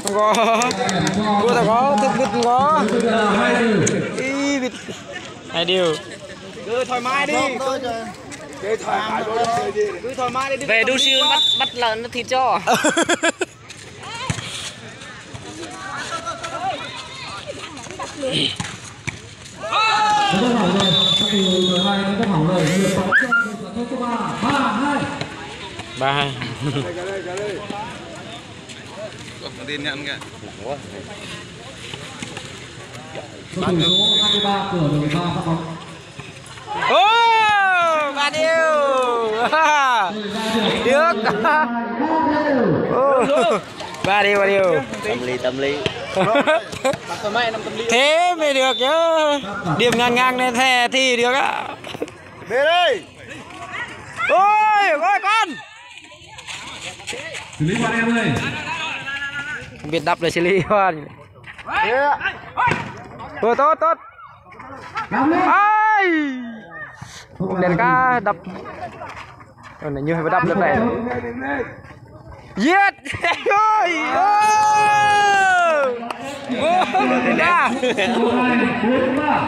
không có cua ta có thức vịt không có ý vịt 2 điều cứ thoải mái đi cứ thoải mái đi về đu siêu bắt lợn nó thịt cho ba tin nhận kìa. Số tỷ số 23 của đội 3 phát bóng. Ô, 3 điều. Được. Ô, 3 điều. tâm lý Thế mới được chứ. Điểm ngang này thè thì được á. về đây. Ôi con. Xử lý qua em ơi. Biết đập là xử lý con. Tốt. Ai. Đèn cá đập. Này như phải đập lần này. Giết. Ôi.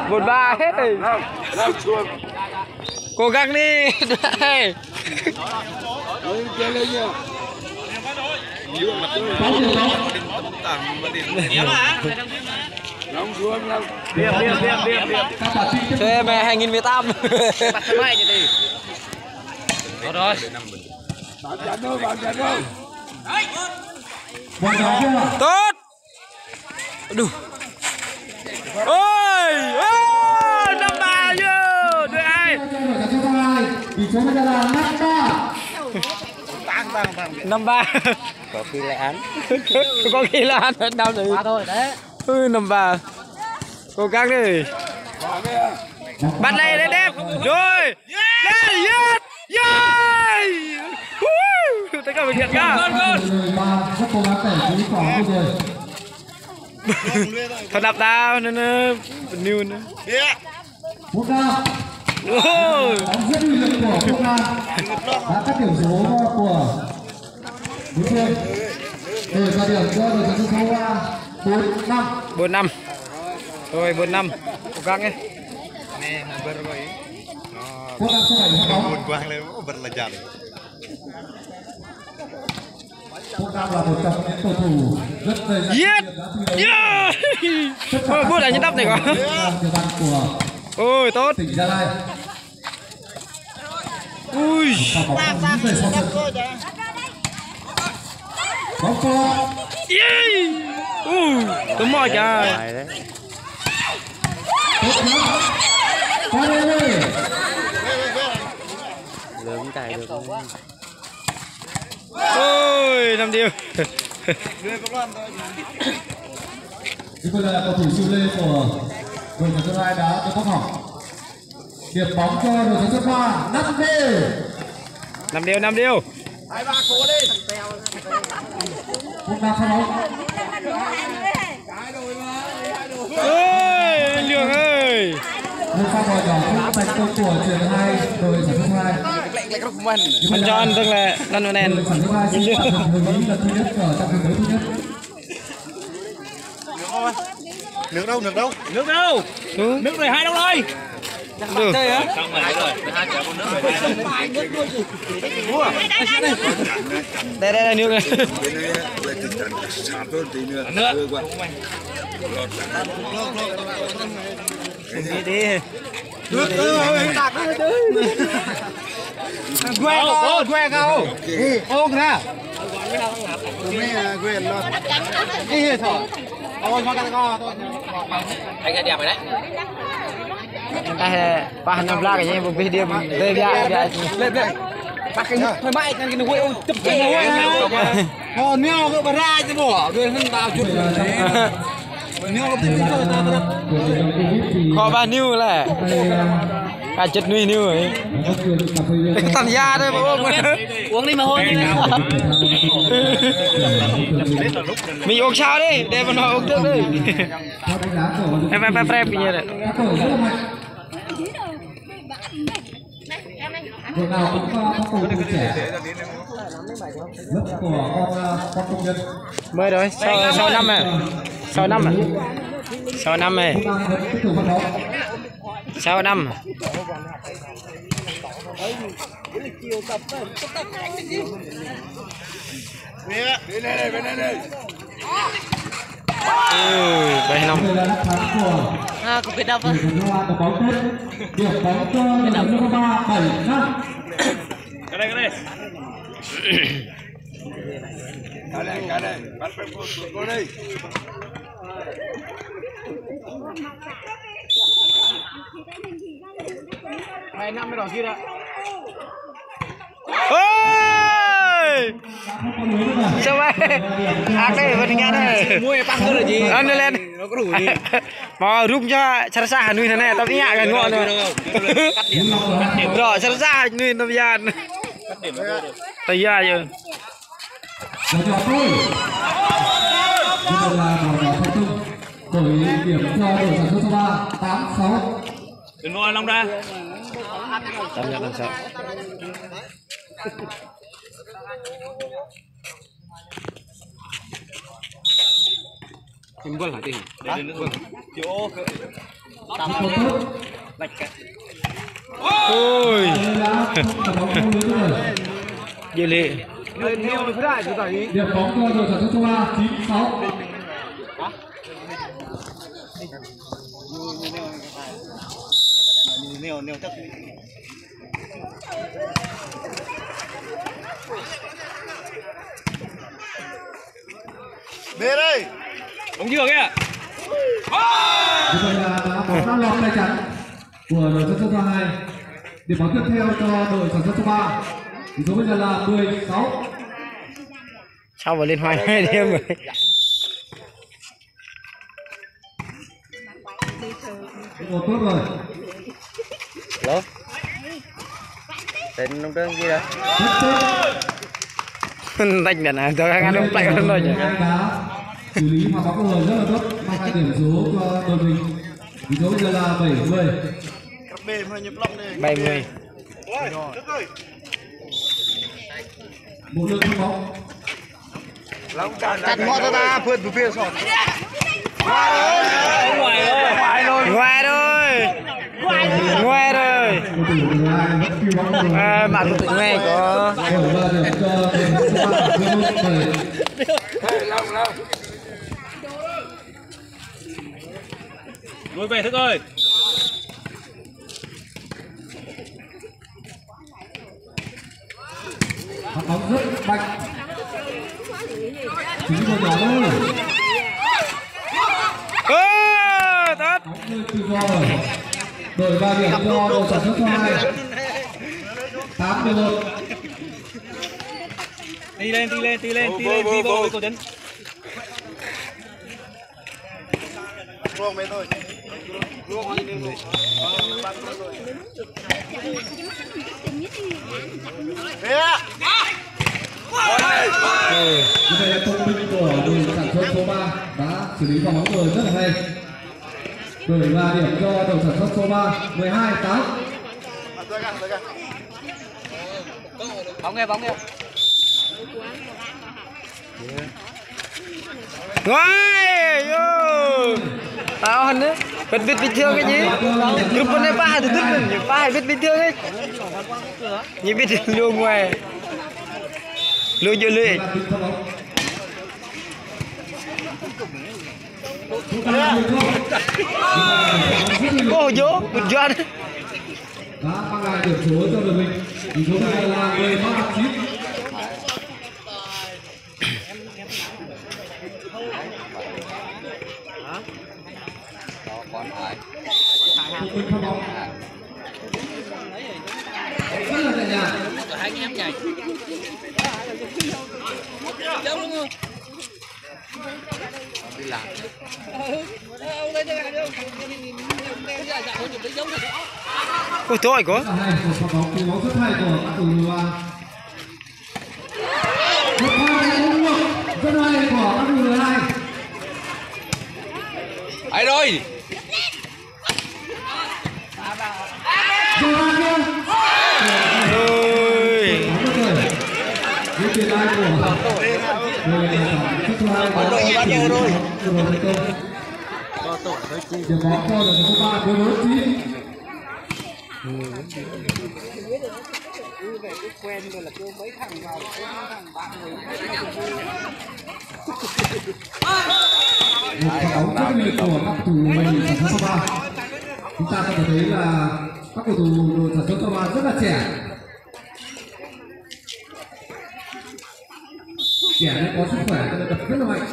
Một ba hết rồi. Cố gắng đi. Đây. Thế mẹ 2018. bắt máy cho đi rồi Tốt. Đủ. Ôi, 5-3 chưa? Được ai? Tỷ số bây giờ là 5-3. có khi lại án Có khi là ăn đâu rồi. thôi đấy 5-3. Cố gắng đi. Bắt này lên đẹp. Rồi. Lên, tất cả mình nhận ra. rất cố gắng tẩy chú quả rồi. Thật đập tao nên new nữa. Quốc Nam. Rất uy lực của Quốc Nam đã cắt điểm số của đối phương để ra điểm cho đội tuyển số 4-5. 4-5. Thôi 4-5. Cố gắng nhé. Quốc Nam sẽ phải bắt bóng. Quang lên bật là chặt. Quốc Nam là một trong những cầu thủ rất dày dặn. Thôi bút là như đắp này có. Của Ôi tốt. tỉnh Gia Lai. Ui. Bóng to. Đúng rồi kìa. Qua đây ơi. lớn cài được Ôi 5 điều. Bây giờ là cầu thủ siêu lê của đội tuyển Gia Lai đã có hỏng. Điểm bóng cho đội tuyển số 3 5 đều. 5 điều. 2-3 cố đi. Quốc Nam phát bóng. Ôi anh Đường ơi. Một pha bóng nhỏ không thành công của truyền 2 đội tuyển số 2. Anh cho anh tức là lần này. Đội tuyển số 2 sẽ tạm dừng hưởng ý lần thứ nhất ở trong trận đấu thứ nhất. Nước đâu? Nước này 2 đâu rồi? Được. Chơi hả? Đây là nước này. Đi. Quê cao. Ô kìa. Đi hết rồi. Ôi mà cái co tôi. anh đẹp rồi đấy Ta pa hanam vlog cái một video về Lên. Bắt cái thoải mái cái nó quậy chụp cái nó quậy. Còn neo cái bà ra cho bỏ rồi hơn vào chút. Neo nó tính cho ta. Khó bao nhiêu là cả chất nuôi nhiêu rồi. Cái tàn da thôi mà ôm. uống đi mà hôn đi Mình uống sao đi để mà nó uống trước đi. Em prep như vậy đấy. Đội nào cũng có cầu thủ trẻ. lớp của con công nhân. Mới rồi, sau năm à? Sau năm à? Sau năm này. Tiếp tục bắt đầu. Sau năm. Bảy năm. Đây là đáp thắng của Cũng biết đâu đội tuyển Hoa của bóng tuyết. Điểm bóng cho đội tuyển Hoa 7-5. Cái đây. Cái đây. Bắt phải vô đây. Hai năm mới đỏ kia đó. Ôi! Sao vậy? Ác đây, vẫn nghe đây. Mua bác hơn là gì? Anh lên. Nó có đủ gì? Mà rung cho chả xa hẳn nuôi thế này, tao biết nhạc gần ngon rồi. Rồi, chả xa nuôi tao biết. Tao ra rồi. Bây giờ là màu đỏ Thanh Trung. Đổi điểm cho đội sản xuất số 3 8-6. Đừng ngồi lòng ra. Tạm nhận làm sao? Mình vâng hả chị? Chỗ lạch cái. Ôi! Dễ lệ. Nhiều cái đại chúng ta ý. Điểm bóng cho đội sản xuất số 3 9-6. Nêu chắc. Về đây. Đúng chưa kìa? Bây giờ là bóng đã lọt tay chắn của đội sản xuất số 2. Điểm bóng tiếp theo cho đội sản xuất số 3. Tỷ số bây giờ là 16. Sao mà lên hoài hai đêm rồi. Một tốt rồi. Lố. Tên nông đơn gì đó. Đánh đàn à, cho anh ăn play hơn rồi nhỉ. Xử lý pha bóng rồi rất là tốt, mang hai điểm số cho đội mình. Tỷ số bây giờ là 7-10. 70. Một lượt pha bóng. Chặt ngõ ta phượt từ phía sọt. Ngoài rồi. Ngoài rồi. À, bạn tự nghe có. Lùi về Thức ơi. Bóng rất mạnh. Chỉ một nhỏ thôi. Tốt. Đội 3 điểm cho đội sản xuất số 2. 8-11. Đi lên đi bộ với cô Trấn. Luông bên thôi. Luông đi lên rồi. Về ạ. Như vậy là thông minh của đội sản xuất số 3 đã xử lý pha bóng rồi rất là hay. Đội 3 điểm cho đội sản xuất số 3 12-8. Bóng nghe. Ngoài vô. Tao hẳn đấy. Biết bình thường cái gì? Lúc bên này ba thì tức mình, ba biết bình thường ấy. Như biết luôn ngoài. Luôn vô lưỡi. Cô vô, một giọt. Đã mang lại điểm số cho đội mình. Tỷ số bây giờ là 13-9. Thông minh pha bóng. Rất là nhẹ nhàng. Hai anh em nhảy. Đâu luôn rồi. Đi làm. Ôi thôi có. Rất là hay, một pha bóng từ bóng rất hay của các cầu thủ. Một pha bóng rất hay của các cầu thủ hai. Ai rồi? Ôi. Với tiền ai của Rồi phút thứ hai bóng bao nhiêu rồi? Điểm bóng cho đội số 3 đối đối chí. Một quả bóng rất liệt của các cầu thủ mình sản xuất số 3. Chúng ta có thể thấy là các cầu thủ đội sản xuất số 3 rất là trẻ. Trẻ nên có sức khỏe cho nên đập rất là mạnh.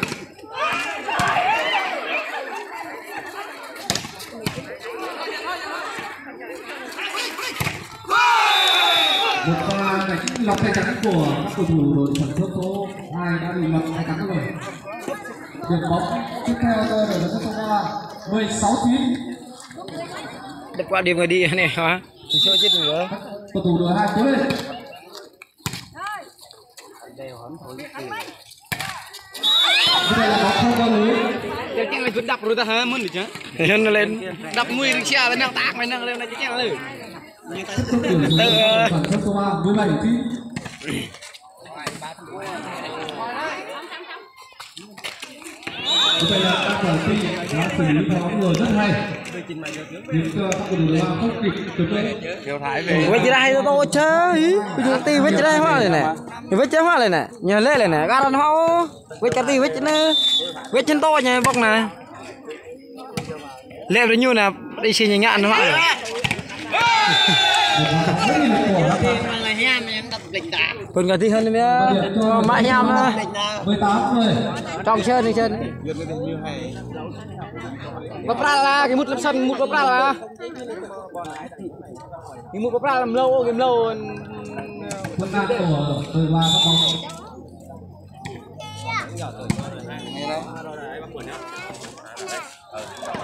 Một pha đánh lọc tay trắng của các cầu thủ đội sản xuất số 2 đã bị lọc tay trắng rồi. Điểm bóng tiếp theo tôi đội sản xuất số 3 16-9. Đập qua điểm người đi này hả? Chơi chết nữa. Cầu thủ đội 2 cố lên. Đây là bóng không có lưới. Cái này vẫn đập rồi ta hả? Muốn được chứ? Nhân nó lên. Đập mùi được xe lên đang tạc mày nâng lên này chứ rồi. Tiếp tục điểm số sản xuất số 3 17-9. Đây là các quả thi đã xử lý bóng người rất hay. Nhưng các cầu thủ đội 3 không kịp từ đây. Vết chỉ đây tôi chơi. Bây giờ ti vết chỉ đây hoa này nè. Vết chỉ hoa này nè. Nhờ lê này nè. Garan hoa. Vết cái ti vết chỉ nè. Vết chân to nhờ bọc nè. Lê được nhiêu nè. Đi xin nhà ngạn hoa này. Còn cả tí hơn nữa. Mãi nhầm nữa. 18-10. Trong chơi đi chân. Bắp ra là cái mút làm sân, mút bắp ra là cái mút bắp ra làm lâu, game lâu. Quân đạn của đội 3 phát bóng.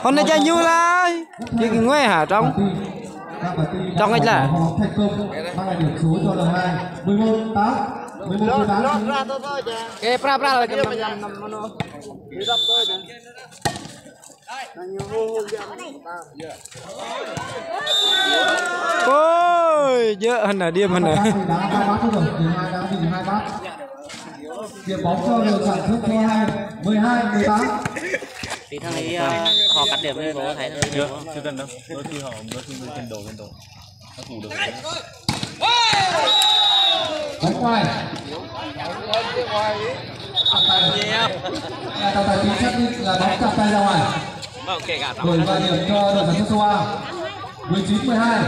Hôm nay chơi như là cái nguy hả trong ấy là thành công mang lại điểm số cho đội 2 11-8. 11-8. cái pra là cái năm nó ôi dơ hơn là điềm hơn này. Điểm bóng cho đội sản xuất số 2 12-18. Thì thằng ấy họ cắt điểm lên có thấy Chưa cần đâu. Đôi khi lên đồ. Nó thủ được. Bóng ngoài. Trọng tài chính xác định là bóng chạm tay ra ngoài. Đổi vào điểm cho đội sản xuất số 3 19-12.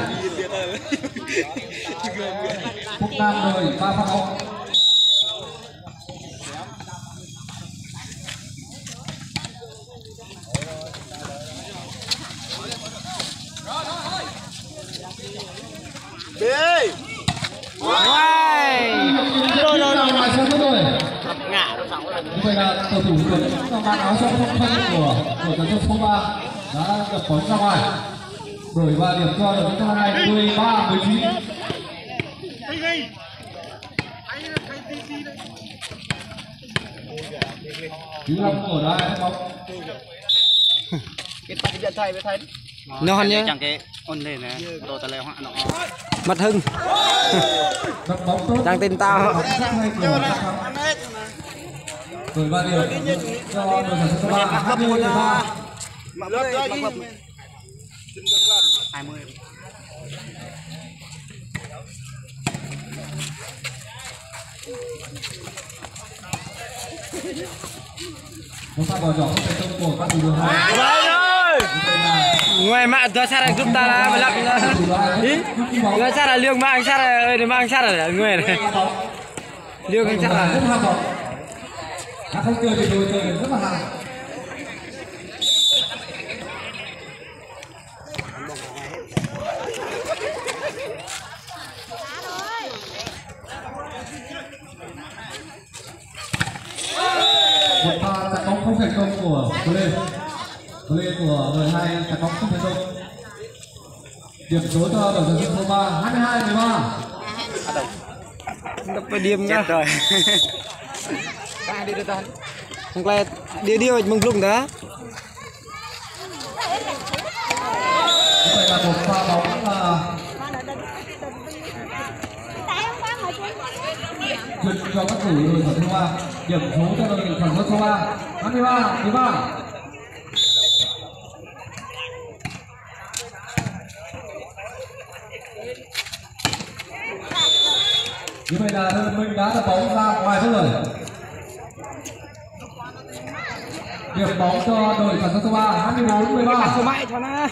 Phúc Nam đội 3 phát bóng. Đi. Rồi ngoài sân rồi. Như vậy là cầu thủ đội mang áo số 00 của đội sản xuất số 3 đã đập bóng ra ngoài. Đổi vào điểm cho đội số 2 13-19. Thứ 5 của đội 2 bóng. non nhá chẳng cái ôn lên này đồ ta leo họa nó mặt hưng chẳng tin tao rồi ba điều cho đội sản xuất số 3 23. 20. Một pha bỏ nhỏ thành công của các thủ đội 2. ngoài mạng tôi sát là giúp ta là lặng ý người sát là lương mạng sát là mang sát là người này lương anh sát là không chơi thì tôi chơi rất là hay. Một pha tạt bóng không thành công của Play của đội 2 tạt bóng không thành công. Điểm số cho đội sản xuất số 3 22-13. đập phải điểm nha rồi không lẽ đi mừng lùng đó. Như vậy là một pha bóng chuyển cho các thủ đội sản xuất số 3. điểm số cho đội tuyển sản xuất số 3. 23. Như vậy là Lê Văn Minh đã đập bóng ra ngoài rồi. Điểm bóng cho đội sản xuất số 3, 24-13. Thôi mãi cho nó.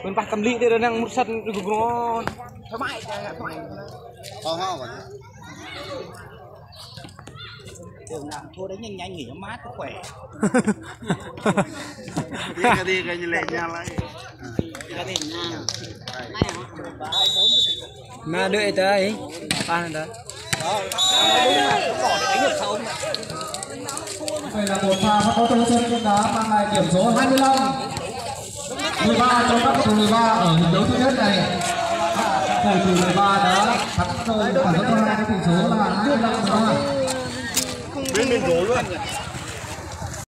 Bên bạc cầm lị đây là đang một sân ngon. Thôi mãi. Ho còn. Đường nào thua đấy nhanh nghỉ cho mát cho khỏe. Đi cái như lệ nhà lại. Mà đợi tới. Ba này tới. Đây là một pha phát có sân bóng đá mang lại điểm số 25. 13 cho các cầu thủ 13 ở hiệp đấu thứ nhất này. Cầu thủ 13 đã thắng đội sản xuất số 2 với tỷ số là 25-13. Bên rổ luôn.